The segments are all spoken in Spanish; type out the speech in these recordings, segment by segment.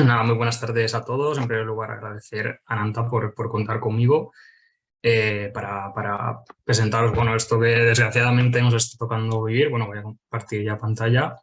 Nada, muy buenas tardes a todos. En primer lugar, agradecer a Nanta por contar conmigo para presentaros, bueno, esto que desgraciadamente nos está tocando vivir. Bueno, voy a compartir ya pantalla.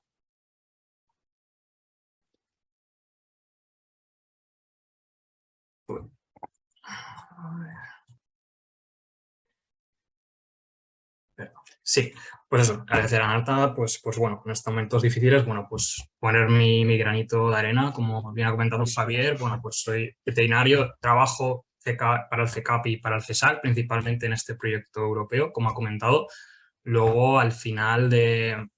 Sí, pues eso, agradecer a Nanta, pues bueno, en estos momentos difíciles, bueno, pues poner mi granito de arena, como bien ha comentado Javier, bueno, pues soy veterinario, trabajo para el CECAP y para el CESAC, principalmente en este proyecto europeo, como ha comentado. Luego, al final de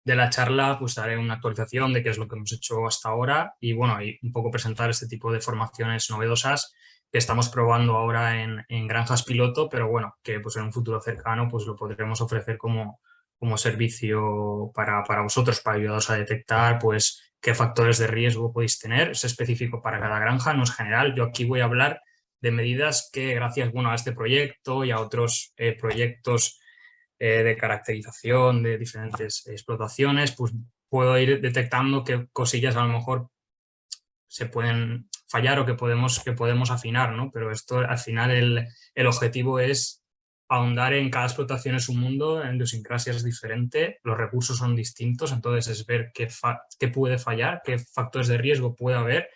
la charla, pues daré una actualización de qué es lo que hemos hecho hasta ahora y, bueno, y un poco presentar este tipo de formaciones novedosas que estamos probando ahora en granjas piloto, pero bueno, que pues en un futuro cercano pues lo podremos ofrecer como servicio para vosotros, para ayudaros a detectar pues qué factores de riesgo podéis tener. Es específico para cada granja, no es general. Yo aquí voy a hablar de medidas que gracias, bueno, a este proyecto y a otros proyectos de caracterización de diferentes explotaciones, pues puedo ir detectando qué cosillas a lo mejor se pueden fallar o que podemos afinar, ¿no? Pero esto al final el objetivo es ahondar en cada explotación es un mundo, en idiosincrasia es diferente, los recursos son distintos, entonces es ver qué puede fallar, qué factores de riesgo puede haber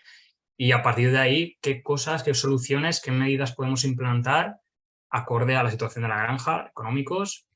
y a partir de ahí qué cosas, qué soluciones, qué medidas podemos implantar acorde a la situación de la granja, económicos,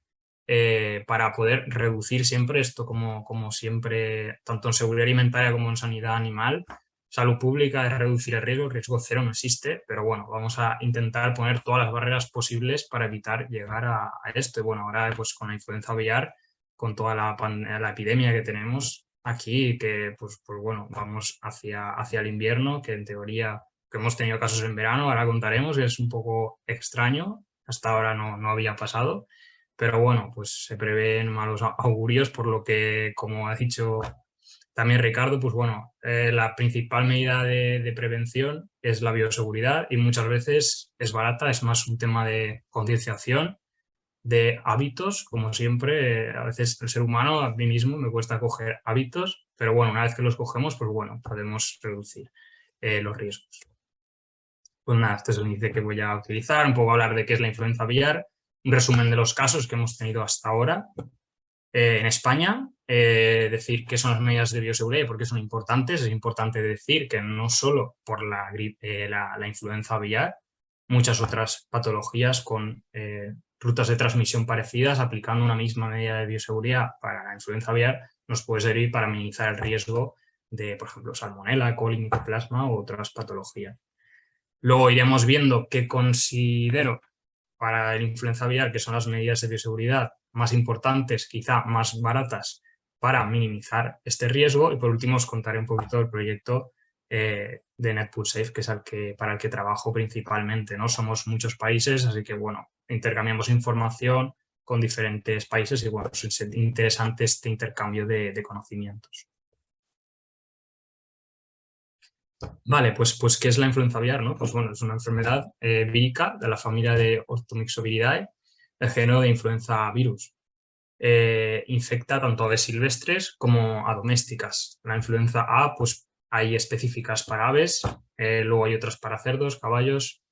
para poder reducir siempre esto, como siempre, tanto en seguridad alimentaria como en sanidad animal. Salud pública es reducir el riesgo cero no existe, pero bueno, vamos a intentar poner todas las barreras posibles para evitar llegar a esto. Y bueno, ahora pues con la influenza aviar, con toda la epidemia que tenemos aquí, que pues bueno, vamos hacia el invierno, que en teoría que hemos tenido casos en verano, ahora contaremos, y es un poco extraño, hasta ahora no había pasado. Pero bueno, pues se prevén malos augurios, por lo que, como ha dicho también Ricardo, pues bueno, la principal medida de prevención es la bioseguridad y muchas veces es barata, es más un tema de concienciación, de hábitos, como siempre, a veces el ser humano, a mí mismo me cuesta coger hábitos, pero bueno, una vez que los cogemos, pues bueno, podemos reducir los riesgos. Pues nada, este es el índice que voy a utilizar, un poco hablar de qué es la influenza aviar, un resumen de los casos que hemos tenido hasta ahora en España, decir qué son las medidas de bioseguridad y por qué son importantes. Es importante decir que no solo por la influenza aviar, muchas otras patologías con rutas de transmisión parecidas, aplicando una misma medida de bioseguridad para la influenza aviar, nos puede servir para minimizar el riesgo de, por ejemplo, salmonela, coli, micoplasma u otras patologías. Luego iremos viendo qué considero para el influenza aviar, que son las medidas de bioseguridad más importantes, quizá más baratas, para minimizar este riesgo. Y por último os contaré un poquito del proyecto de NetPulSafe, que es para el que trabajo principalmente, ¿no? Somos muchos países, así que bueno, intercambiamos información con diferentes países y bueno, es interesante este intercambio de conocimientos. Vale, pues ¿qué es la influenza aviar, no? Pues bueno, es una enfermedad vírica de la familia de Orthomyxoviridae, el género de influenza virus. Infecta tanto a aves silvestres como a domésticas. La influenza A, pues hay específicas para aves, luego hay otras para cerdos, caballos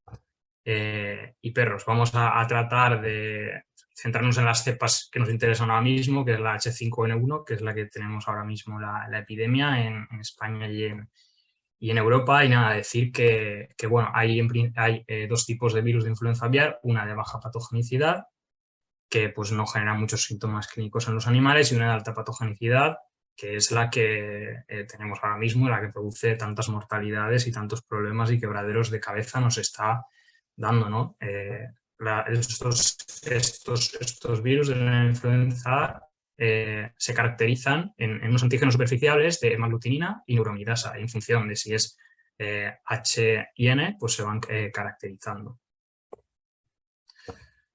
y perros. Vamos a tratar de centrarnos en las cepas que nos interesan ahora mismo, que es la H5N1, que es la que tenemos ahora mismo la epidemia en España y en Europa. Y nada, decir que bueno, hay dos tipos de virus de influenza aviar, una de baja patogenicidad, que pues no genera muchos síntomas clínicos en los animales, y una de alta patogenicidad, que es la que tenemos ahora mismo, la que produce tantas mortalidades y tantos problemas y quebraderos de cabeza nos está dando, ¿no? Estos virus de la influenza se caracterizan en unos antígenos superficiales de hemaglutinina y neuroamidasa, y en función de si es H y N, pues se van caracterizando.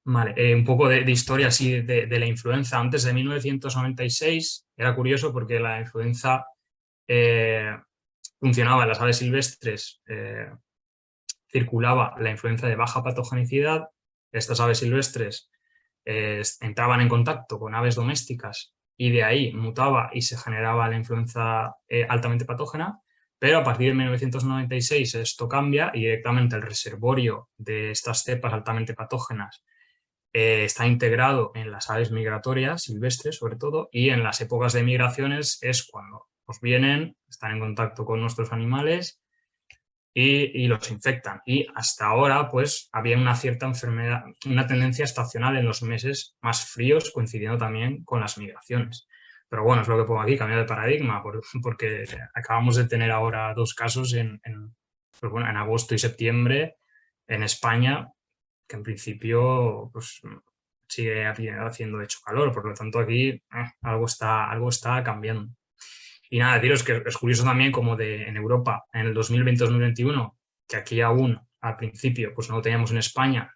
Vale, un poco de historia así de la influenza. Antes de 1996 era curioso porque la influenza funcionaba en las aves silvestres, circulaba la influenza de baja patogenicidad. Estas aves silvestres entraban en contacto con aves domésticas y de ahí mutaba y se generaba la influenza altamente patógena. Pero a partir de 1996 esto cambia y directamente el reservorio de estas cepas altamente patógenas está integrado en las aves migratorias silvestres sobre todo, y en las épocas de migraciones es cuando nos vienen, están en contacto con nuestros animales y los infectan. Y hasta ahora pues había una cierta enfermedad, una tendencia estacional en los meses más fríos, coincidiendo también con las migraciones. Pero bueno, es lo que pongo aquí, cambio de paradigma, porque acabamos de tener ahora 2 casos pues bueno, en agosto y septiembre en España, que en principio pues, sigue haciendo hecho calor, por lo tanto aquí algo está cambiando. Y nada, deciros que es curioso también como en Europa, en el 2020-2021, que aquí aún al principio pues no lo teníamos en España,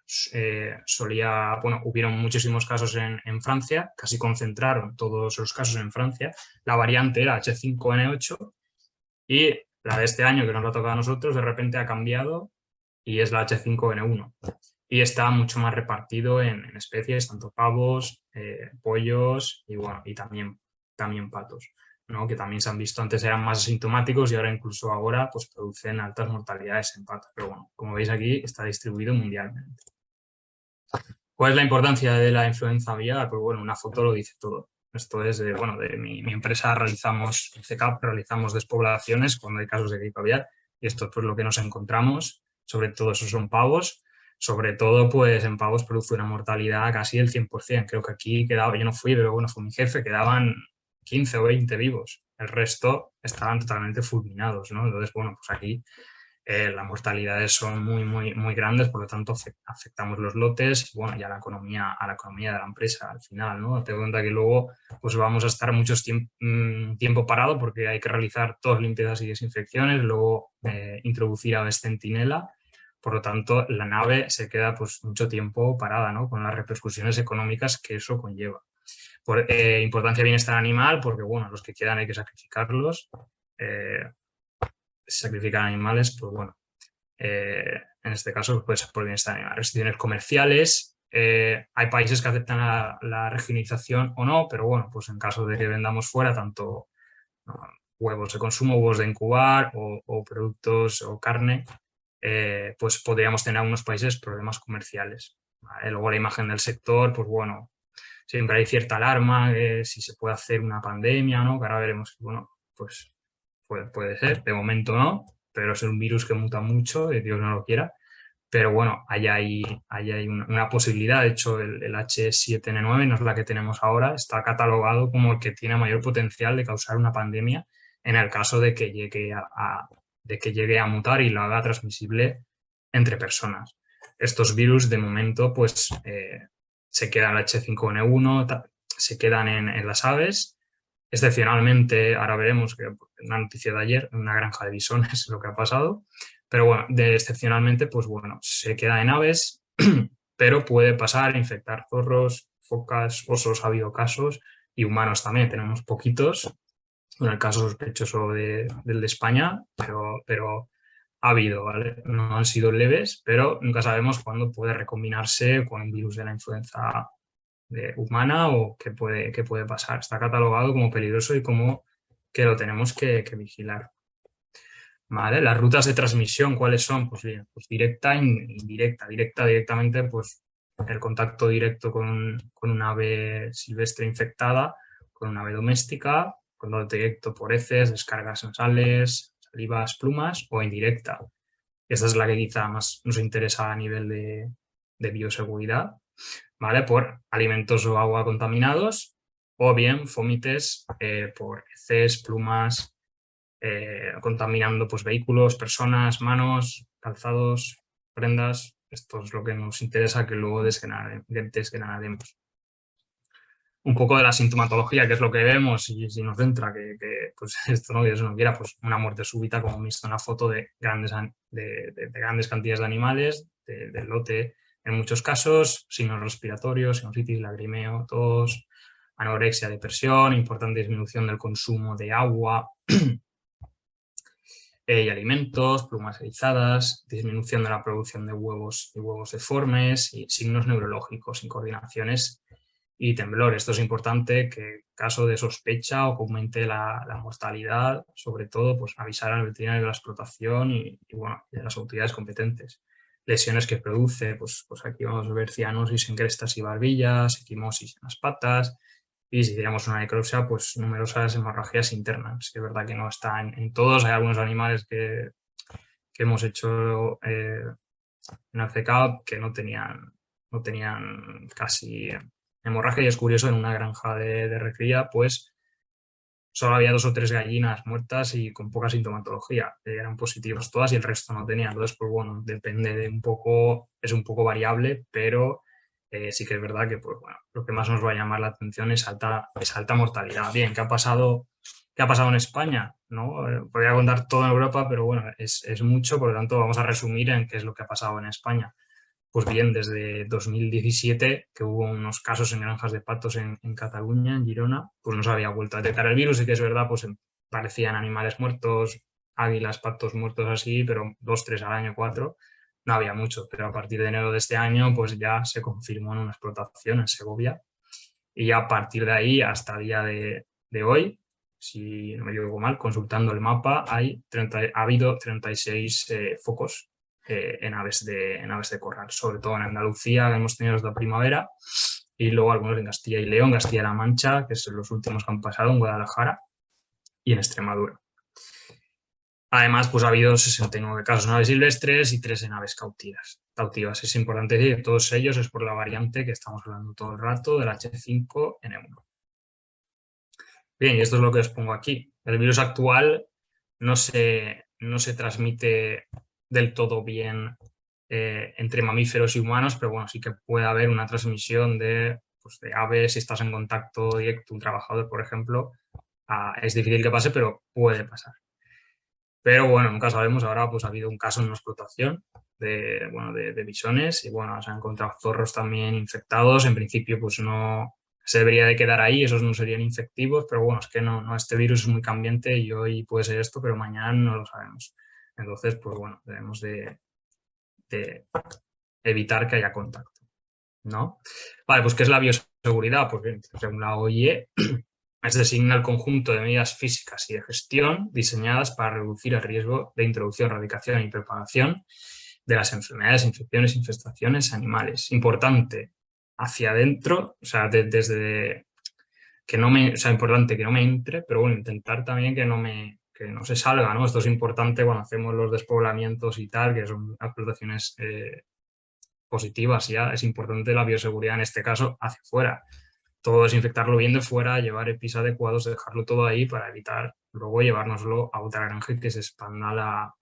hubieron muchísimos casos en Francia, casi concentraron todos los casos en Francia, la variante era H5N8 y la de este año que nos la toca a nosotros de repente ha cambiado y es la H5N1 y está mucho más repartido en especies, tanto pavos, pollos y, bueno, y también patos, ¿no? Que también se han visto, antes eran más asintomáticos y ahora incluso ahora pues, producen altas mortalidades en patos. Pero bueno, como veis aquí está distribuido mundialmente. ¿Cuál es la importancia de la influenza aviar? Pues bueno, una foto lo dice todo. Esto es de mi empresa, realizamos CECAP, realizamos despoblaciones cuando hay casos de gripe aviar y esto es pues, lo que nos encontramos, sobre todo esos son pavos, sobre todo pues en pavos produce una mortalidad casi del 100%, creo que aquí quedaba, yo no fui, pero bueno, fue mi jefe, quedaban 15 o 20 vivos, el resto estaban totalmente fulminados, ¿no? Entonces, bueno, pues aquí las mortalidades son muy grandes, por lo tanto afectamos los lotes y, bueno, y a la economía de la empresa al final, ¿no? Te doy cuenta que luego pues vamos a estar mucho tiempo parado porque hay que realizar todas limpiezas y desinfecciones, luego introducir aves centinela, por lo tanto la nave se queda pues mucho tiempo parada, ¿no? Con las repercusiones económicas que eso conlleva. Por importancia de bienestar animal, porque bueno, los que quedan hay que sacrificarlos. Sacrificar animales, pues bueno, en este caso puede ser por bienestar animal. Restricciones comerciales, hay países que aceptan la rehigienización o no, pero bueno, pues en caso de que vendamos fuera tanto huevos de consumo, huevos de incubar o productos o carne, pues podríamos tener en algunos países problemas comerciales. ¿Vale? Luego la imagen del sector, pues bueno, siempre hay cierta alarma, si se puede hacer una pandemia, ¿no? Que ahora veremos, bueno, pues puede ser, de momento no, pero es un virus que muta mucho, Dios no lo quiera. Pero bueno, ahí hay una posibilidad. De hecho, el H7N9 no es la que tenemos ahora, está catalogado como el que tiene mayor potencial de causar una pandemia en el caso de que llegue a mutar y lo haga transmisible entre personas. Estos virus, de momento, pues se quedan el H5N1, se quedan en las aves. Excepcionalmente, ahora veremos que una noticia de ayer, una granja de bisones es lo que ha pasado, pero bueno, excepcionalmente, pues bueno, se queda en aves, pero puede pasar a infectar zorros, focas, osos, ha habido casos, y humanos también, tenemos poquitos, en el caso sospechoso del de España, pero ha habido, ¿vale? No han sido leves, pero nunca sabemos cuándo puede recombinarse con un virus de la influenza humana o qué puede pasar. Está catalogado como peligroso y como que lo tenemos que vigilar. ¿Vale? Las rutas de transmisión, ¿cuáles son? Pues bien, pues directa e indirecta. Directamente, pues el contacto directo con un ave silvestre infectada, con una ave doméstica, contacto directo por heces, descargas nasales, salivas, plumas, o indirecta. Esta es la que quizá más nos interesa a nivel de bioseguridad, ¿vale? Por alimentos o agua contaminados, o bien fomites por heces, plumas, contaminando pues, vehículos, personas, manos, calzados, prendas. Esto es lo que nos interesa que luego desgranaremos. Un poco de la sintomatología, que es lo que vemos, y si nos centra, pues esto no, Dios no quiera, pues una muerte súbita, como he visto en la foto, de grandes cantidades de animales, del lote en muchos casos, signos respiratorios, sinusitis, lagrimeo, tos, anorexia, depresión, importante disminución del consumo de agua y alimentos, plumas erizadas, disminución de la producción de huevos y huevos deformes, y signos neurológicos, incoordinaciones y temblor. Esto es importante que en caso de sospecha o que aumente la mortalidad, sobre todo, pues avisar al veterinario de la explotación y bueno, de las autoridades competentes. Lesiones que produce, pues aquí vamos a ver cianosis en crestas y barbillas, equimosis en las patas, y si tenemos una necropsia, pues numerosas hemorragias internas. Es verdad que no está en todos, hay algunos animales que hemos hecho en ACK que no tenían casi hemorragia, y es curioso, en una granja de recría, pues solo había 2 o 3 gallinas muertas y con poca sintomatología, eran positivas todas y el resto no tenían. Entonces, pues bueno, depende de un poco, es un poco variable, pero sí que es verdad que pues, bueno, lo que más nos va a llamar la atención es alta mortalidad. Bien, ¿qué ha pasado en España? ¿No? Podría contar todo en Europa, pero bueno, es mucho, por lo tanto vamos a resumir en qué es lo que ha pasado en España. Pues bien, desde 2017, que hubo unos casos en granjas de patos en Cataluña, en Girona, pues no se había vuelto a detectar el virus, y que es verdad, pues parecían animales muertos, águilas, patos muertos así, pero 2, 3 al año, 4, no había mucho. Pero a partir de enero de este año, pues ya se confirmó en una explotación en Segovia, y ya a partir de ahí hasta el día de hoy, si no me equivoco mal, consultando el mapa, ha habido 36 focos en aves de corral, sobre todo en Andalucía, que hemos tenido desde la primavera, y luego algunos en Castilla y León, Castilla-La Mancha, que son los últimos que han pasado, en Guadalajara y en Extremadura. Además, pues ha habido 69 casos en aves silvestres y 3 en aves cautivas. Es importante decir que todos ellos es por la variante que estamos hablando todo el rato, del H5N1. Bien, y esto es lo que os pongo aquí. El virus actual no se transmite del todo bien entre mamíferos y humanos, pero bueno, sí que puede haber una transmisión de aves. Si estás en contacto directo, un trabajador, por ejemplo, es difícil que pase, pero puede pasar. Pero bueno, nunca sabemos. Ahora pues ha habido un caso en una explotación de bisones, y bueno, se han encontrado zorros también infectados. En principio pues no se debería de quedar ahí, esos no serían infectivos, pero bueno, es que no, este virus es muy cambiante y hoy puede ser esto, pero mañana no lo sabemos. Entonces, pues bueno, debemos de evitar que haya contacto, ¿no? Vale, pues ¿qué es la bioseguridad? Pues bien, según la OIE, designa el conjunto de medidas físicas y de gestión diseñadas para reducir el riesgo de introducción, erradicación y propagación de las enfermedades, infecciones, infestaciones animales. Importante, hacia adentro, o sea, desde que no me, o sea, importante que no me entre, pero bueno, intentar también que no se salga, ¿no? Esto es importante cuando hacemos los despoblamientos y tal, que son explotaciones positivas ya. Es importante la bioseguridad en este caso hacia afuera. Todo desinfectarlo bien de fuera, llevar EPIs adecuados, dejarlo todo ahí para evitar luego llevárnoslo a otra granja y que se expanda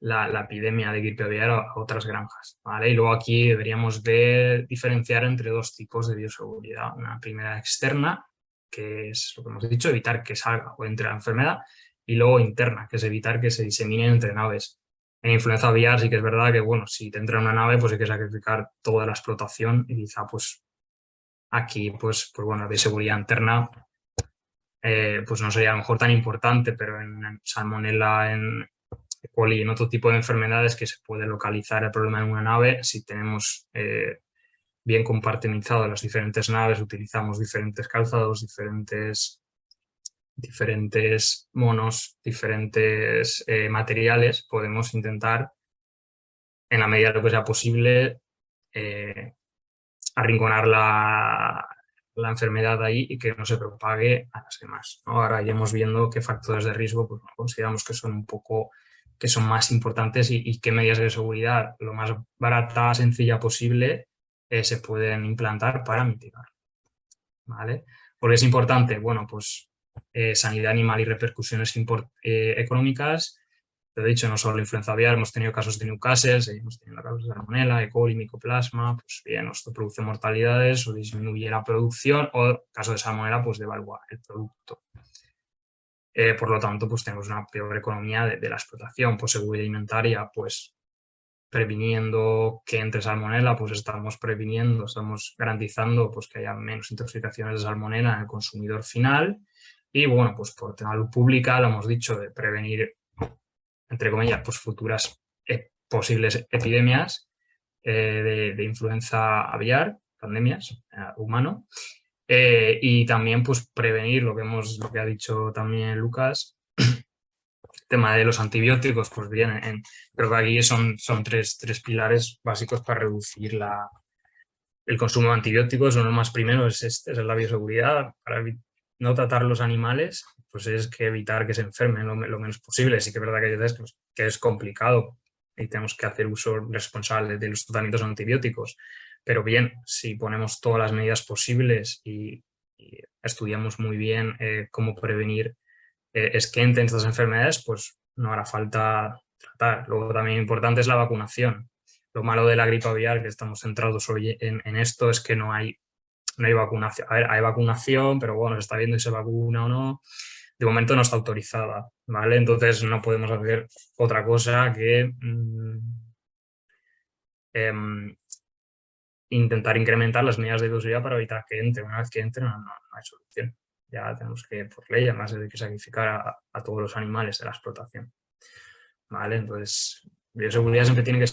la epidemia de gripe aviar a otras granjas, ¿vale? Y luego aquí deberíamos de diferenciar entre 2 tipos de bioseguridad. Una primera externa, que es lo que hemos dicho, evitar que salga o entre la enfermedad, y luego interna, que es evitar que se disemine entre naves. En influenza aviar sí que es verdad que, bueno, si te entra una nave, pues hay que sacrificar toda la explotación, y quizá pues aquí, pues bueno, de seguridad interna, pues no sería a lo mejor tan importante, pero en Salmonella, en E. coli, en otro tipo de enfermedades que se puede localizar el problema en una nave, si tenemos bien compartimentado las diferentes naves, utilizamos diferentes calzados, diferentes monos, diferentes materiales, podemos intentar, en la medida de lo que sea posible, arrinconar la enfermedad ahí y que no se propague a las demás, ¿no? Ahora iremos viendo qué factores de riesgo pues, consideramos que son más importantes, y qué medidas de seguridad lo más barata, sencilla posible se pueden implantar para mitigar, ¿vale? Porque es importante, bueno, pues sanidad animal y repercusiones económicas. Lo he dicho, no solo influenza aviar, hemos tenido casos de Newcastle, seguimos teniendo casos de Salmonella, E. coli, Mycoplasma. Pues bien, esto produce mortalidades o disminuye la producción, o en caso de Salmonella, pues devalúa el producto. Por lo tanto, pues tenemos una peor economía de la explotación. Pues seguridad alimentaria, pues previniendo que entre Salmonella, pues estamos garantizando pues que haya menos intoxicaciones de Salmonella en el consumidor final. Y bueno, pues por tema de salud pública, lo hemos dicho, de prevenir, entre comillas, pues futuras posibles epidemias de influenza aviar, pandemias, humano. Y también pues prevenir lo que ha dicho también Lucas, el tema de los antibióticos, pues bien, creo que aquí son tres pilares básicos para reducir el consumo de antibióticos. Uno más primero es la bioseguridad, para no tratar los animales, pues es que evitar que se enfermen lo menos posible. Sí que es verdad que hay veces que es complicado y tenemos que hacer uso responsable de los tratamientos antibióticos, pero bien, si ponemos todas las medidas posibles y estudiamos muy bien cómo prevenir es que entren estas enfermedades, pues no hará falta tratar. Luego también importante es la vacunación. Lo malo de la gripe aviar, que estamos centrados hoy en esto, es que no hay vacunación. A ver, hay vacunación, pero bueno, se está viendo si se vacuna o no. De momento no está autorizada, ¿vale? Entonces no podemos hacer otra cosa que intentar incrementar las medidas de bioseguridad para evitar que entre. Una vez que entre no hay solución. Ya tenemos que, por ley, además de que sacrificar a todos los animales de la explotación. ¿Vale? Entonces, bioseguridad siempre tiene que...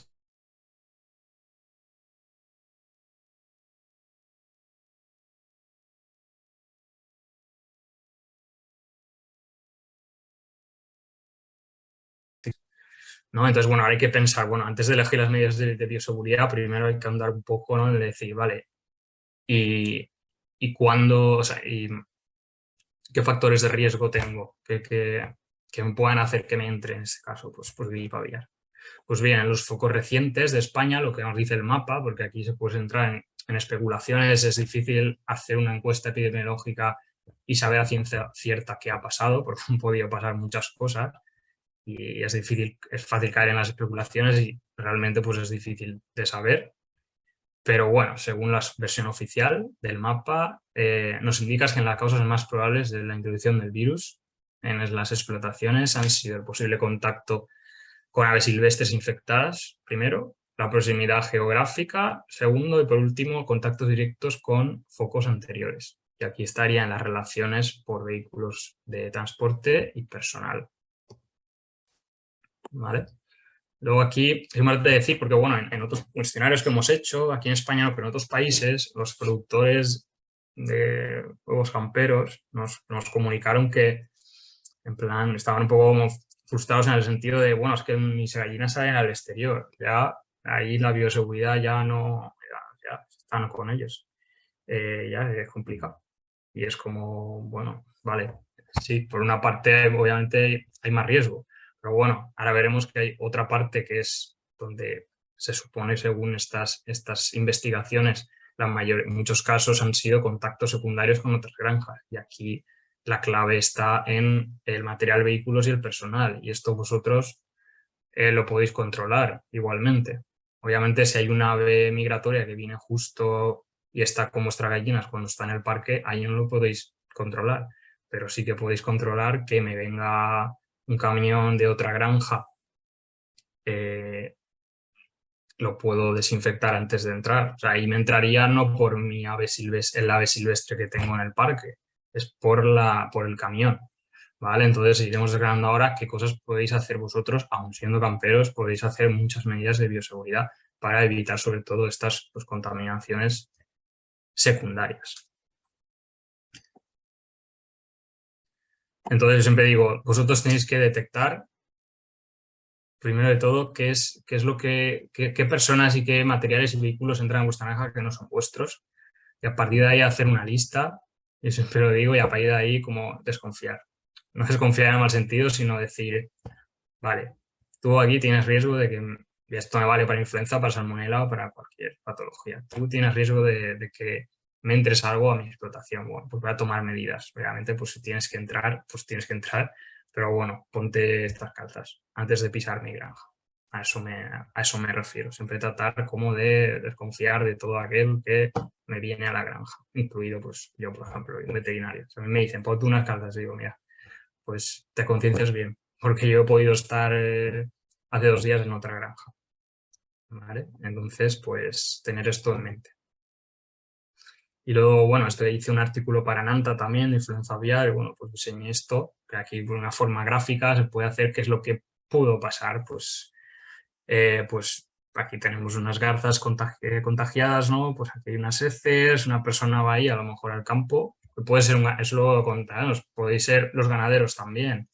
¿no? Entonces, bueno, ahora hay que pensar, bueno, antes de elegir las medidas de bioseguridad, primero hay que andar un poco, ¿no? En decir, vale, y cuándo, o sea, y qué factores de riesgo tengo que me puedan hacer que me entre en este caso, pues gripe aviar. Pues bien, en los focos recientes de España, lo que nos dice el mapa, porque aquí se puede entrar en especulaciones, es difícil hacer una encuesta epidemiológica y saber a ciencia cierta qué ha pasado, porque han podido pasar muchas cosas y es difícil, es fácil caer en las especulaciones y realmente pues es difícil de saber. Pero bueno, según la versión oficial del mapa, nos indica que en las causas más probables de la introducción del virus en las explotaciones han sido el posible contacto con aves silvestres infectadas, primero, la proximidad geográfica, segundo, y por último, contactos directos con focos anteriores. Y aquí estarían las relaciones por vehículos de transporte y personal. ¿Vale? Luego aquí es importante decir, porque bueno, en otros cuestionarios que hemos hecho, aquí en España, no, pero en otros países, los productores de huevos camperos nos comunicaron que, en plan, estaban un poco como frustrados en el sentido de, bueno, es que mis gallinas salen al exterior, ya ahí la bioseguridad ya no, ya están con ellos, ya es complicado. Y es como, bueno, vale, sí, por una parte obviamente hay más riesgo, pero bueno, ahora veremos que hay otra parte que es donde se supone, según estas investigaciones, en muchos casos han sido contactos secundarios con otras granjas. Y aquí la clave está en el material, vehículos y el personal. Y esto vosotros lo podéis controlar igualmente. Obviamente, si hay una ave migratoria que viene justo y está con vuestras gallinas cuando está en el parque, ahí no lo podéis controlar. Pero sí que podéis controlar que me venga un camión de otra granja, lo puedo desinfectar antes de entrar. O sea, ahí me entraría no por mi ave silvestre, el ave silvestre que tengo en el parque, es por el camión. ¿Vale? Entonces iremos desgranando ahora qué cosas podéis hacer vosotros, aun siendo camperos, podéis hacer muchas medidas de bioseguridad para evitar sobre todo estas pues, contaminaciones secundarias. Entonces yo siempre digo, vosotros tenéis que detectar, primero de todo, qué personas y qué materiales y vehículos entran en vuestra granja que no son vuestros, y a partir de ahí hacer una lista, y siempre lo digo, y a partir de ahí como desconfiar. No desconfiar en el mal sentido, sino decir, vale, tú aquí tienes riesgo de que, y esto me vale para influenza, para salmonela o para cualquier patología, tú tienes riesgo de que me entres algo a mi explotación. Bueno, pues voy a tomar medidas. Obviamente, pues si tienes que entrar, pues tienes que entrar, pero bueno, ponte estas calzas antes de pisar mi granja. A eso me refiero. Siempre tratar como de desconfiar de todo aquel que me viene a la granja, incluido pues yo, por ejemplo, un veterinario. A mí me dicen, ponte unas calzas y digo, mira, pues te conciencias bien, porque yo he podido estar hace 2 días en otra granja. ¿Vale? Entonces, pues tener esto en mente. Y luego, bueno, hice un artículo para Nanta también, de influenza aviar, y bueno, pues diseñé esto, que aquí por una forma gráfica se puede hacer qué es lo que pudo pasar, pues aquí tenemos unas garzas contagiadas, ¿no? Pues aquí hay unas heces, una persona va ahí a lo mejor al campo, puede ser es lo contrario, podéis ser los ganaderos también.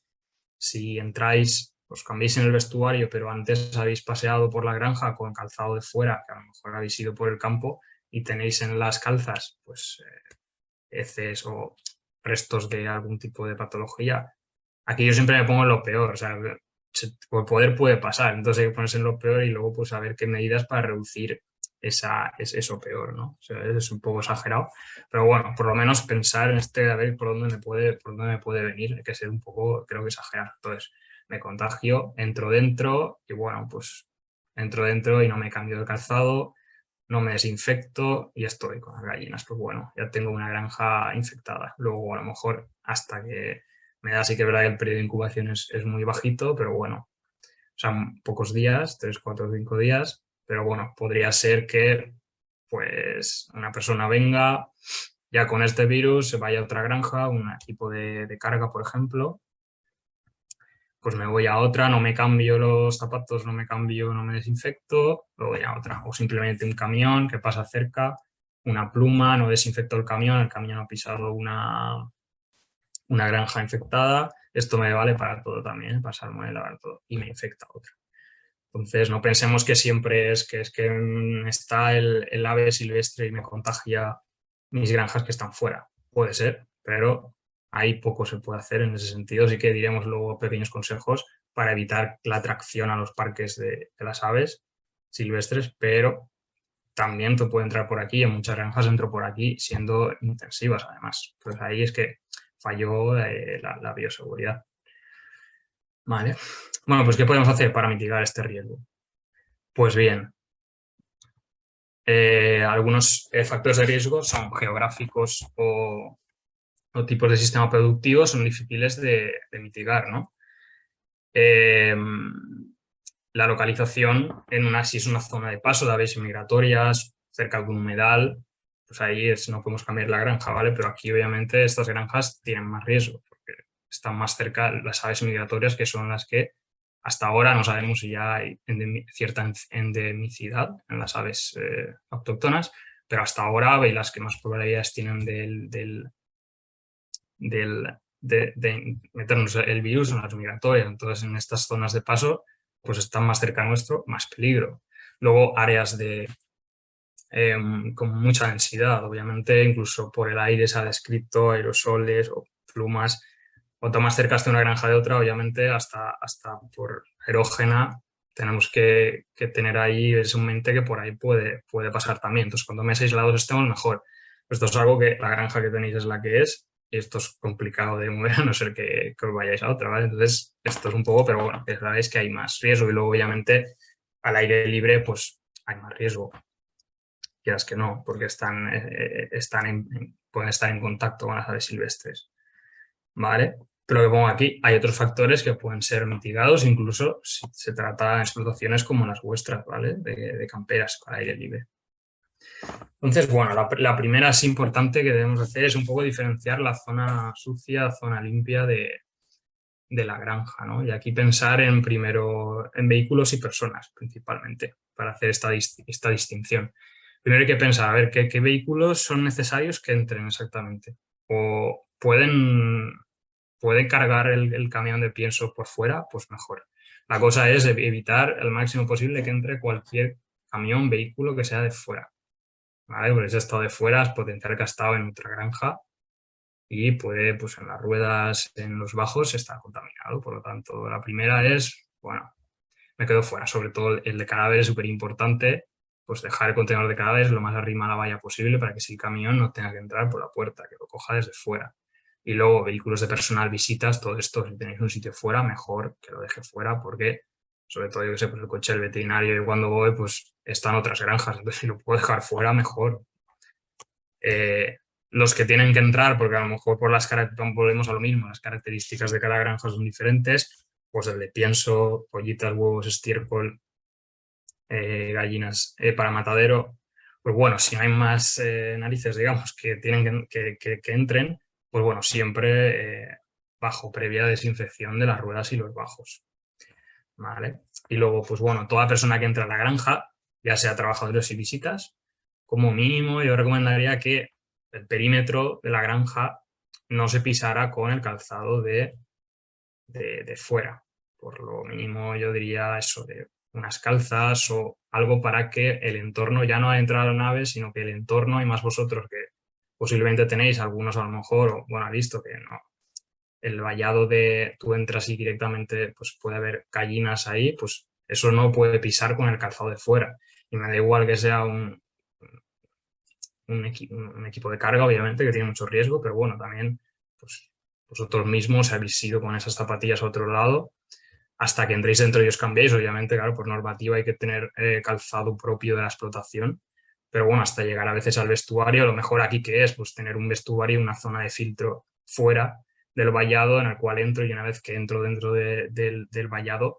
Si entráis, os cambiéis en el vestuario, pero antes habéis paseado por la granja con calzado de fuera, que a lo mejor habéis ido por el campo y tenéis en las calzas, pues, heces o restos de algún tipo de patología. Aquí yo siempre me pongo en lo peor, o sea, por poder puede pasar, entonces hay que ponerse en lo peor y luego pues saber qué medidas para reducir eso peor, ¿no? O sea, es un poco exagerado, pero bueno, por lo menos pensar en a ver por dónde me puede venir, hay que ser un poco, creo que exagerar. Entonces, me contagio, entro dentro y bueno, pues entro dentro y no me cambio de calzado, no me desinfecto y estoy con las gallinas. Pues bueno, ya tengo una granja infectada. Luego a lo mejor hasta que me da, sí que es verdad que el periodo de incubación es muy bajito, pero bueno, o sea, pocos días, 3, 4, 5 días, pero bueno, podría ser que pues una persona venga ya con este virus, se vaya a otra granja, un equipo de carga, por ejemplo, pues me voy a otra, no me cambio los zapatos, no me cambio, no me desinfecto, me voy a otra. O simplemente un camión que pasa cerca, una pluma, no desinfecto el camión ha pisado una granja infectada, esto me vale para todo también, para salmonela, para todo, y me infecta otra. Entonces no pensemos que siempre es que está el ave silvestre y me contagia mis granjas que están fuera. Puede ser, pero ahí poco se puede hacer en ese sentido. Sí que diremos luego pequeños consejos para evitar la atracción a los parques de las aves silvestres, pero también te puede entrar por aquí, en muchas granjas entro por aquí siendo intensivas además. Pues ahí es que falló la bioseguridad. Vale. Bueno, pues ¿qué podemos hacer para mitigar este riesgo? Pues bien, algunos factores de riesgo son geográficos o tipos de sistema productivo, son difíciles de mitigar, ¿no? La localización si es una zona de paso de aves migratorias, cerca de un humedal, pues ahí no podemos cambiar la granja, ¿vale? Pero aquí obviamente estas granjas tienen más riesgo porque están más cerca las aves migratorias, que son las que hasta ahora no sabemos si ya hay cierta endemicidad en las aves autóctonas, pero hasta ahora veis las que más probabilidades tienen de meternos el virus en las migratorias. Entonces, en estas zonas de paso, pues están más cerca nuestro, más peligro. Luego, áreas con mucha densidad, obviamente, incluso por el aire se ha descrito aerosoles o plumas. Cuanto más cerca esté una granja de otra, obviamente, hasta por aerógena, tenemos que tener ahí eso en mente, que por ahí puede pasar también. Entonces, cuanto más aislados estemos, mejor. Esto es algo que la granja que tenéis es la que es, y esto es complicado de mover, a no ser que os vayáis a otra, ¿vale? Entonces, esto es un poco, pero bueno, que sabéis que hay más riesgo y luego, obviamente, al aire libre, pues hay más riesgo. Quieras que no, porque pueden estar en contacto con las aves silvestres, ¿vale? Pero lo que pongo aquí, hay otros factores que pueden ser mitigados, incluso si se trata de explotaciones como las vuestras, ¿vale? De camperas al aire libre. Entonces, bueno, la primera es importante que debemos hacer es un poco diferenciar la zona sucia, zona limpia de la granja, ¿no? Y aquí pensar primero en vehículos y personas, principalmente, para hacer esta distinción. Primero hay que pensar, a ver, ¿qué vehículos son necesarios que entren exactamente? ¿O pueden cargar el camión de pienso por fuera? Pues mejor. La cosa es evitar al máximo posible que entre cualquier camión, vehículo que sea de fuera, ¿vale? Porque si ha estado de fuera es potencial que ha estado en otra granja y puede, pues en las ruedas, en los bajos, estar contaminado. Por lo tanto, la primera es, bueno, me quedo fuera. Sobre todo el de cadáveres es súper importante, pues dejar el contenedor de cadáveres lo más arriba a la valla posible para que si el camión no tenga que entrar por la puerta, que lo coja desde fuera. Y luego vehículos de personal, visitas, todo esto, si tenéis un sitio fuera, mejor que lo deje fuera porque, sobre todo, yo que sé, pues el coche del veterinario, y cuando voy, pues están otras granjas, entonces si lo puedo dejar fuera, mejor. Los que tienen que entrar, porque a lo mejor volvemos a lo mismo, las características de cada granja son diferentes, pues el de pienso, pollitas, huevos, estiércol, gallinas para matadero, pues bueno, si no hay más narices, digamos, que tienen que entren, pues bueno, siempre bajo previa desinfección de las ruedas y los bajos, ¿vale? Y luego, pues bueno, toda persona que entra a la granja ya sea trabajadores y visitas, como mínimo yo recomendaría que el perímetro de la granja no se pisara con el calzado de fuera. Por lo mínimo yo diría eso, de unas calzas o algo para que el entorno ya no ha entrado a la nave, sino que el entorno, y más vosotros que posiblemente tenéis, algunos a lo mejor, o bueno, visto que no, el vallado de tú entras y directamente pues puede haber gallinas ahí, pues eso no puede pisar con el calzado de fuera. Y me da igual que sea un equipo de carga, obviamente, que tiene mucho riesgo, pero bueno, también pues, vosotros mismos habéis ido con esas zapatillas a otro lado hasta que entréis dentro y os cambiéis. Obviamente, claro, por normativa hay que tener calzado propio de la explotación, pero bueno, hasta llegar a veces al vestuario, lo mejor aquí que es pues tener un vestuario y una zona de filtro fuera del vallado en el cual entro, y una vez que entro dentro del vallado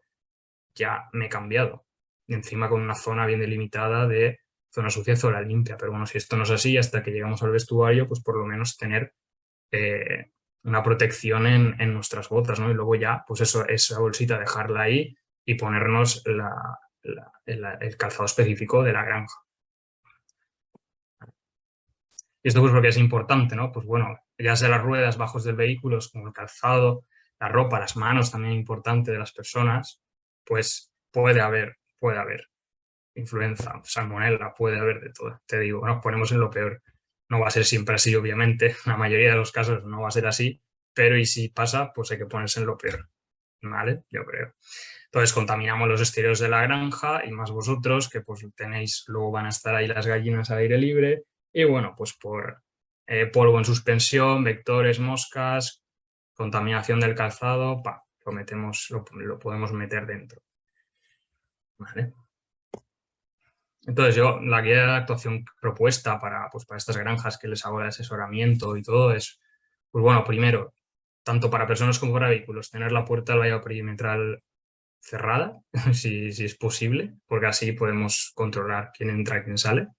ya me he cambiado. Y encima con una zona bien delimitada de zona sucia y zona limpia. Pero bueno, si esto no es así, hasta que llegamos al vestuario, pues por lo menos tener eh, una protección en nuestras botas, ¿no? Y luego ya, pues eso, esa bolsita dejarla ahí y ponernos el calzado específico de la granja. Y esto pues porque es importante, ¿no? Pues bueno, ya sea las ruedas bajos del vehículo, como el calzado, la ropa, las manos también importante de las personas, pues puede haber influenza, salmonella, puede haber de todo. Te digo, nos ponemos en lo peor. No va a ser siempre así, obviamente. La mayoría de los casos no va a ser así, pero y si pasa, pues hay que ponerse en lo peor. ¿Vale? Yo creo. Entonces contaminamos los exteriores de la granja y más vosotros que pues tenéis, luego van a estar ahí las gallinas al aire libre y bueno, pues por polvo en suspensión, vectores, moscas, contaminación del calzado, lo metemos, lo podemos meter dentro. ¿Vale? Entonces yo, la guía de actuación propuesta pues para estas granjas que les hago el asesoramiento y todo es, pues bueno, primero, tanto para personas como para vehículos, tener la puerta del vallado perimetral cerrada, si es posible, porque así podemos controlar quién entra y quién sale.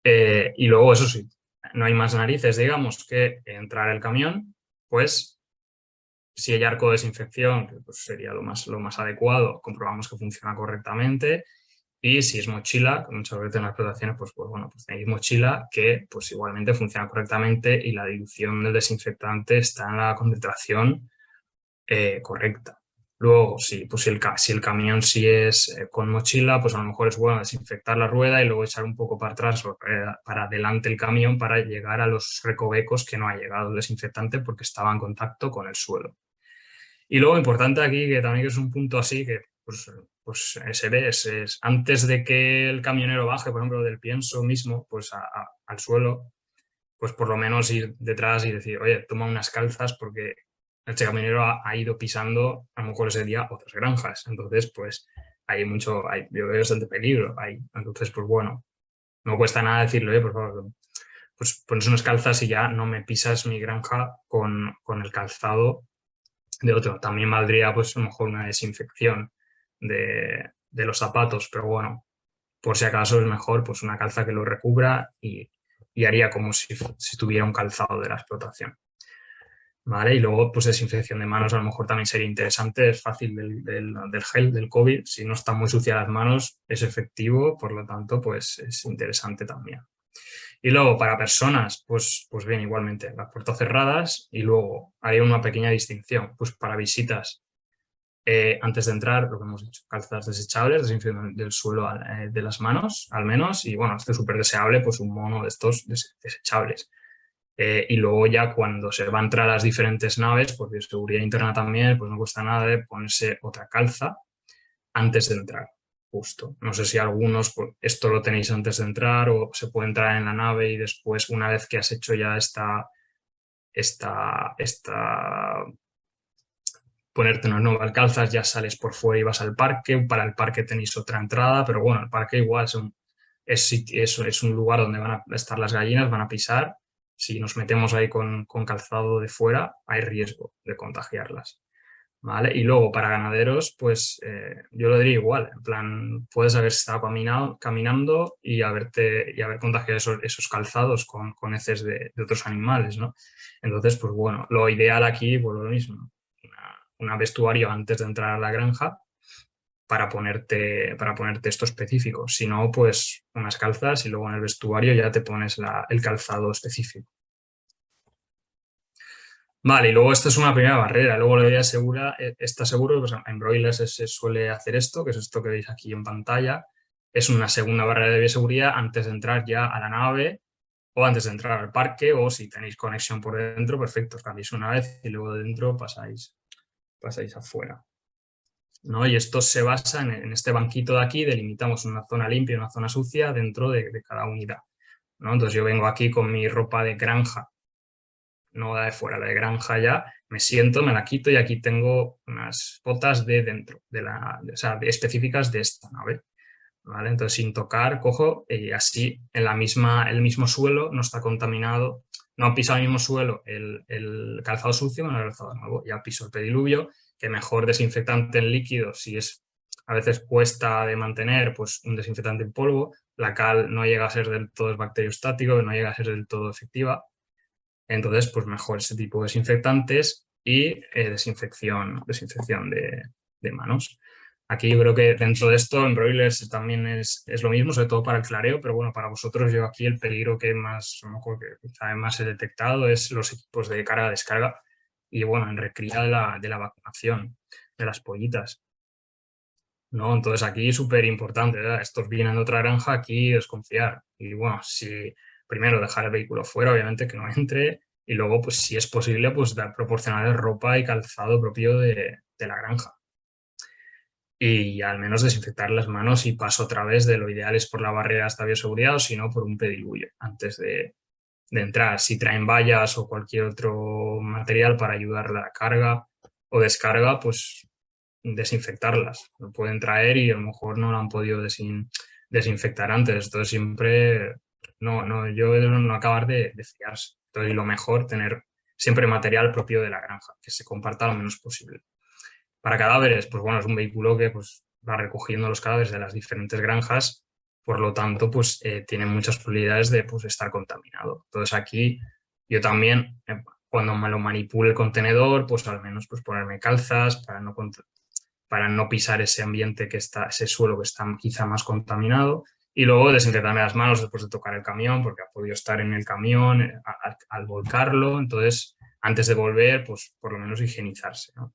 Y luego, eso sí, no hay más narices, digamos, que entrar el camión, pues si hay arco de desinfección, que pues sería lo más adecuado, comprobamos que funciona correctamente. Y si es mochila, que muchas veces en las explotaciones, pues bueno, pues tenéis mochila que pues igualmente funciona correctamente y la dilución del desinfectante está en la concentración correcta. Luego, sí, pues si el camión sí es con mochila, pues a lo mejor es bueno desinfectar la rueda y luego echar un poco para atrás o para adelante el camión para llegar a los recovecos que no ha llegado el desinfectante porque estaba en contacto con el suelo. Y luego, importante aquí, que también es un punto así que pues se ve, es antes de que el camionero baje, por ejemplo, del pienso mismo, pues al suelo, pues por lo menos ir detrás y decir, oye, toma unas calzas porque este camionero ha ido pisando a lo mejor ese día otras granjas. Entonces, pues yo veo bastante peligro ahí. Entonces, pues bueno, no cuesta nada decirlo, por favor, pues pones unas calzas y ya no me pisas mi granja con el calzado de otro. También valdría pues a lo mejor una desinfección de los zapatos, pero bueno, por si acaso es mejor pues una calza que lo recubra y haría como si tuviera un calzado de la explotación. ¿Vale? Y luego, pues desinfección de manos a lo mejor también sería interesante, es fácil del gel, del COVID, si no están muy sucias las manos, es efectivo, por lo tanto, pues es interesante también. Y luego, para personas, pues bien, igualmente, las puertas cerradas y luego haría una pequeña distinción, pues para visitas, antes de entrar, lo que hemos dicho, calzas desechables, desinfección del suelo, de las manos, al menos, y bueno, esto es súper deseable, pues un mono de estos desechables. Y luego ya cuando se va a entrar a las diferentes naves, pues de seguridad interna también, pues no cuesta nada de ponerse otra calza antes de entrar, justo. No sé si algunos pues, esto lo tenéis antes de entrar o se puede entrar en la nave y después, una vez que has hecho ya ponerte unas nuevas calzas, ya sales por fuera y vas al parque. Para el parque tenéis otra entrada, pero bueno, el parque igual es un lugar donde van a estar las gallinas, van a pisar. Si nos metemos ahí con calzado de fuera, hay riesgo de contagiarlas. ¿Vale? Y luego para ganaderos, pues yo lo diría igual, en plan, puedes haber estado caminando y haber contagiado esos calzados con heces de otros animales, ¿no? Entonces, pues bueno, lo ideal aquí, pues lo mismo, una vestuario antes de entrar a la granja para ponerte esto específico. Si no, pues unas calzas y luego en el vestuario ya te pones el calzado específico. Vale, y luego esta es una primera barrera. Luego la idea segura, está seguro, pues en broilers se suele hacer esto, que es esto que veis aquí en pantalla. Es una segunda barrera de bioseguridad antes de entrar ya a la nave o antes de entrar al parque, o si tenéis conexión por dentro, perfecto, os cambiáis una vez y luego de dentro pasáis afuera, ¿no? Y esto se basa en este banquito de aquí, delimitamos una zona limpia y una zona sucia dentro de cada unidad, ¿no? Entonces yo vengo aquí con mi ropa de granja, no la de fuera, la de granja ya, me siento, me la quito y aquí tengo unas botas de dentro, o sea, específicas de esta nave. ¿Vale? Entonces, sin tocar, cojo y así el mismo suelo no está contaminado, no pisa el mismo suelo el calzado sucio con el calzado nuevo, ya piso el pediluvio, que mejor desinfectante en líquido, si es a veces cuesta de mantener, pues un desinfectante en polvo, la cal no llega a ser del todo bacteriostático, no llega a ser del todo efectiva, entonces pues mejor ese tipo de desinfectantes y desinfección de manos. Aquí yo creo que dentro de esto en broilers también es lo mismo, sobre todo para el clareo, pero bueno, para vosotros yo aquí el peligro que más, a lo mejor que además he detectado es los equipos de carga-descarga y bueno, en recría de la vacunación de las pollitas, ¿no? Entonces aquí súper importante, ¿verdad? Estos vienen de otra granja, aquí desconfiar. Y bueno, si primero dejar el vehículo fuera, obviamente que no entre, y luego pues si es posible pues proporcionarles ropa y calzado propio de la granja y al menos desinfectar las manos y paso otra vez de lo ideal es por la barrera hasta bioseguridad o si no por un pediluvio antes de entrar. Si traen vallas o cualquier otro material para ayudar a la carga o descarga, pues desinfectarlas. Lo pueden traer y a lo mejor no lo han podido desinfectar antes. Entonces siempre, yo no acabar de fiarse. Entonces lo mejor tener siempre material propio de la granja, que se comparta lo menos posible. Para cadáveres, pues bueno, es un vehículo que pues, va recogiendo los cadáveres de las diferentes granjas, por lo tanto, pues tiene muchas probabilidades de pues, estar contaminado. Entonces aquí yo también, cuando me lo manipule el contenedor, pues al menos pues, ponerme calzas para no pisar ese ambiente ese suelo que está quizá más contaminado, y luego desinfectarme las manos después de tocar el camión, porque ha podido estar en el camión al volcarlo, entonces antes de volver, pues por lo menos higienizarse, ¿no?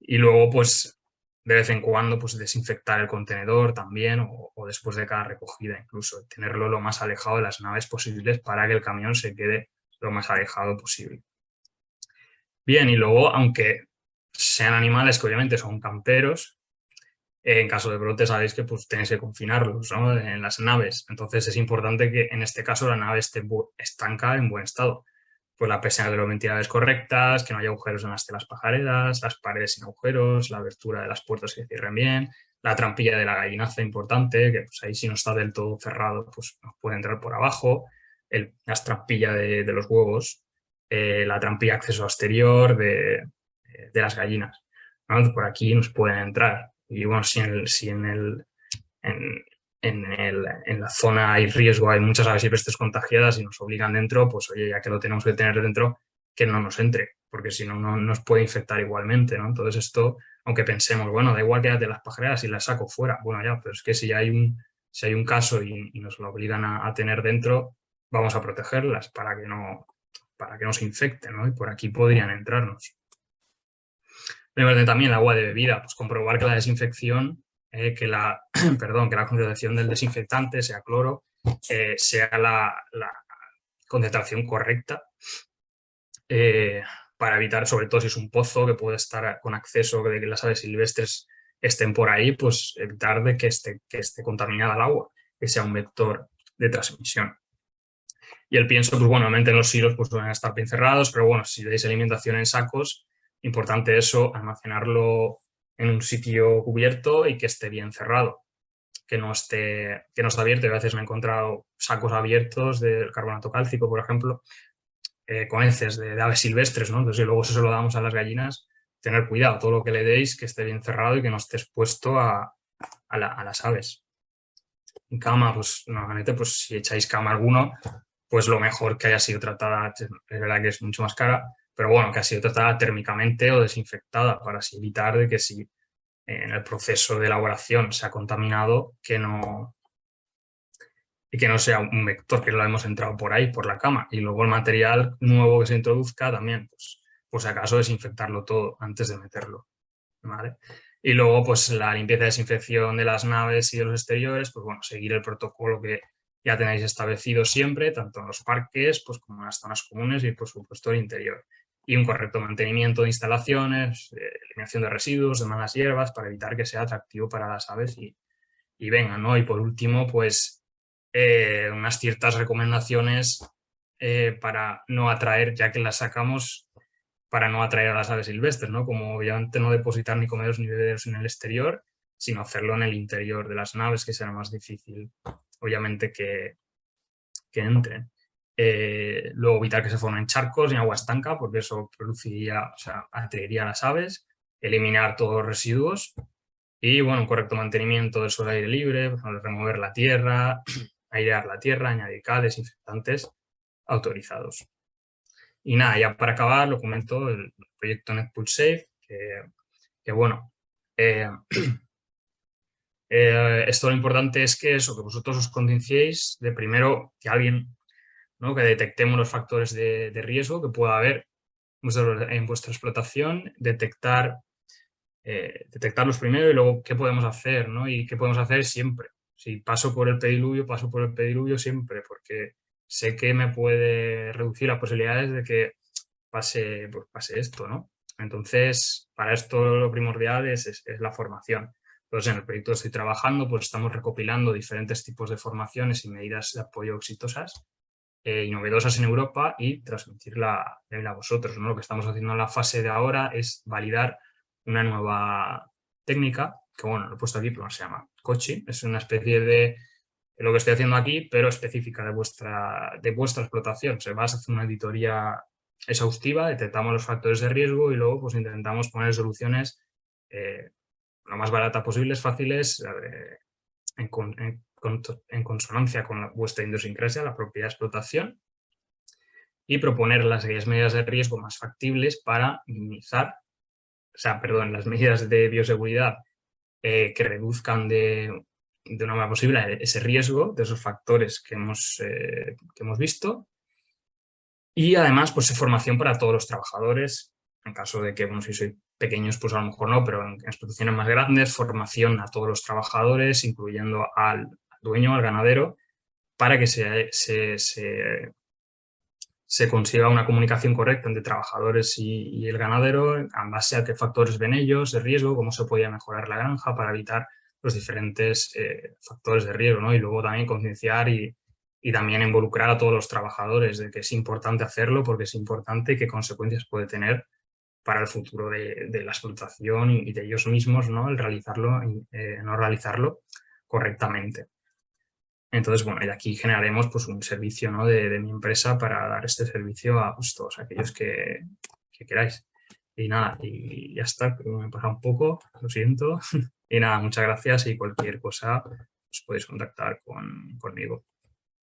Y luego, pues, de vez en cuando, pues, desinfectar el contenedor también o después de cada recogida incluso, tenerlo lo más alejado de las naves posibles para que el camión se quede lo más alejado posible. Bien, y luego, aunque sean animales que obviamente son camperos, en caso de brote sabéis que pues tenéis que confinarlos, ¿no? En las naves. Entonces es importante que en este caso la nave esté estanca en buen estado. Pues la presión de las ventiladores correctas, que no haya agujeros en las telas pajareras, las paredes sin agujeros, la abertura de las puertas que cierren bien, la trampilla de la gallinaza importante, que pues ahí si no está del todo cerrado pues nos puede entrar por abajo, la trampilla de los huevos, la trampilla de acceso exterior de las gallinas, ¿no? Por aquí nos pueden entrar. Y bueno, si en la zona hay riesgo, hay muchas aves silvestres contagiadas y nos obligan dentro, pues oye, ya que lo tenemos que tener dentro, que no nos entre, porque si no, no nos puede infectar igualmente, ¿no? Entonces esto, aunque pensemos, bueno, da igual quédate las pajareras y las saco fuera, bueno, ya, pero es que si hay un caso y nos lo obligan a tener dentro, vamos a protegerlas para que no se infecten, ¿no? Y por aquí podrían entrarnos. También el agua de bebida, pues comprobar que la desinfección, que la concentración del desinfectante, sea cloro, sea la concentración correcta, para evitar, sobre todo si es un pozo que puede estar con acceso, de que las aves silvestres estén por ahí, pues evitar de que esté contaminada el agua, que sea un vector de transmisión. Y el pienso, pues bueno, obviamente en los silos pues suelen estar bien cerrados, pero bueno, si dais alimentación en sacos, importante eso, almacenarlo en un sitio cubierto y que esté bien cerrado, que no esté abierto. Y a veces me he encontrado sacos abiertos del carbonato cálcico, por ejemplo, con heces de aves silvestres, ¿no? Entonces, si luego eso se lo damos a las gallinas, tener cuidado, todo lo que le deis que esté bien cerrado y que no esté expuesto a las aves. En cama, pues normalmente, pues si echáis cama alguno, pues lo mejor que haya sido tratada, es verdad que es mucho más cara, pero bueno, que ha sido tratada térmicamente o desinfectada para así evitar de que si en el proceso de elaboración se ha contaminado, y que no sea un vector que lo hemos entrado por ahí, por la cama. Y luego el material nuevo que se introduzca también, pues acaso desinfectarlo todo antes de meterlo, ¿vale? Y luego, pues la limpieza y desinfección de las naves y de los exteriores, pues bueno, seguir el protocolo que ya tenéis establecido siempre, tanto en los parques pues, como en las zonas comunes y, por supuesto, el interior. Y un correcto mantenimiento de instalaciones, eliminación de residuos, de malas hierbas, para evitar que sea atractivo para las aves y vengan, ¿no? Y por último, pues unas ciertas recomendaciones para no atraer, ya que las sacamos, para no atraer a las aves silvestres, ¿no? Como obviamente no depositar ni comederos ni bebederos en el exterior, sino hacerlo en el interior de las naves, que será más difícil, obviamente, que entren. Luego evitar que se formen charcos ni agua estanca, porque eso produciría, o sea, atraería a las aves. Eliminar todos los residuos y, bueno, un correcto mantenimiento del suelo al aire libre, remover la tierra, airear la tierra, añadir cal, desinfectantes autorizados. Y nada, ya para acabar, lo comento, el proyecto NetPool Safe, que bueno, esto lo importante es que eso, que vosotros os concienciéis de primero que alguien, ¿no? Que detectemos los factores de riesgo que pueda haber en vuestra explotación, detectarlos primero y luego qué podemos hacer, ¿no? Y qué podemos hacer siempre. Si paso por el pediluvio siempre, porque sé que me puede reducir las posibilidades de que pase esto, ¿no? Entonces, para esto lo primordial es la formación. Entonces, en el proyecto que estoy trabajando, pues estamos recopilando diferentes tipos de formaciones y medidas de apoyo exitosas y novedosas en Europa y transmitirla a vosotros, ¿no? Lo que estamos haciendo en la fase de ahora es validar una nueva técnica, que bueno, lo he puesto aquí, pero se llama coaching. Es una especie de lo que estoy haciendo aquí, pero específica de vuestra explotación. Se va a hacer una auditoría exhaustiva, detectamos los factores de riesgo y luego pues intentamos poner soluciones lo más baratas posibles, fáciles, en consonancia con vuestra idiosincrasia, la propia explotación, y proponer las medidas de riesgo más factibles para minimizar, las medidas de bioseguridad que reduzcan de una manera posible ese riesgo de esos factores que hemos visto. Y además, pues formación para todos los trabajadores, en caso de que, bueno, si sois pequeños, pues a lo mejor no, pero en explotaciones más grandes, formación a todos los trabajadores, incluyendo al dueño, al ganadero, para que se consiga una comunicación correcta entre trabajadores y el ganadero, en base a qué factores ven ellos de riesgo, cómo se podía mejorar la granja para evitar los diferentes factores de riesgo, ¿no? Y luego también concienciar y también involucrar a todos los trabajadores de que es importante hacerlo porque es importante y qué consecuencias puede tener para el futuro de la explotación y de ellos mismos, ¿no? El realizarlo, no realizarlo correctamente. Entonces, bueno, y aquí generaremos pues, un servicio, ¿no? de mi empresa para dar este servicio a pues, todos aquellos que queráis. Y nada, y ya está, creo que me he pasado un poco, lo siento. Y nada, muchas gracias y cualquier cosa os podéis contactar conmigo.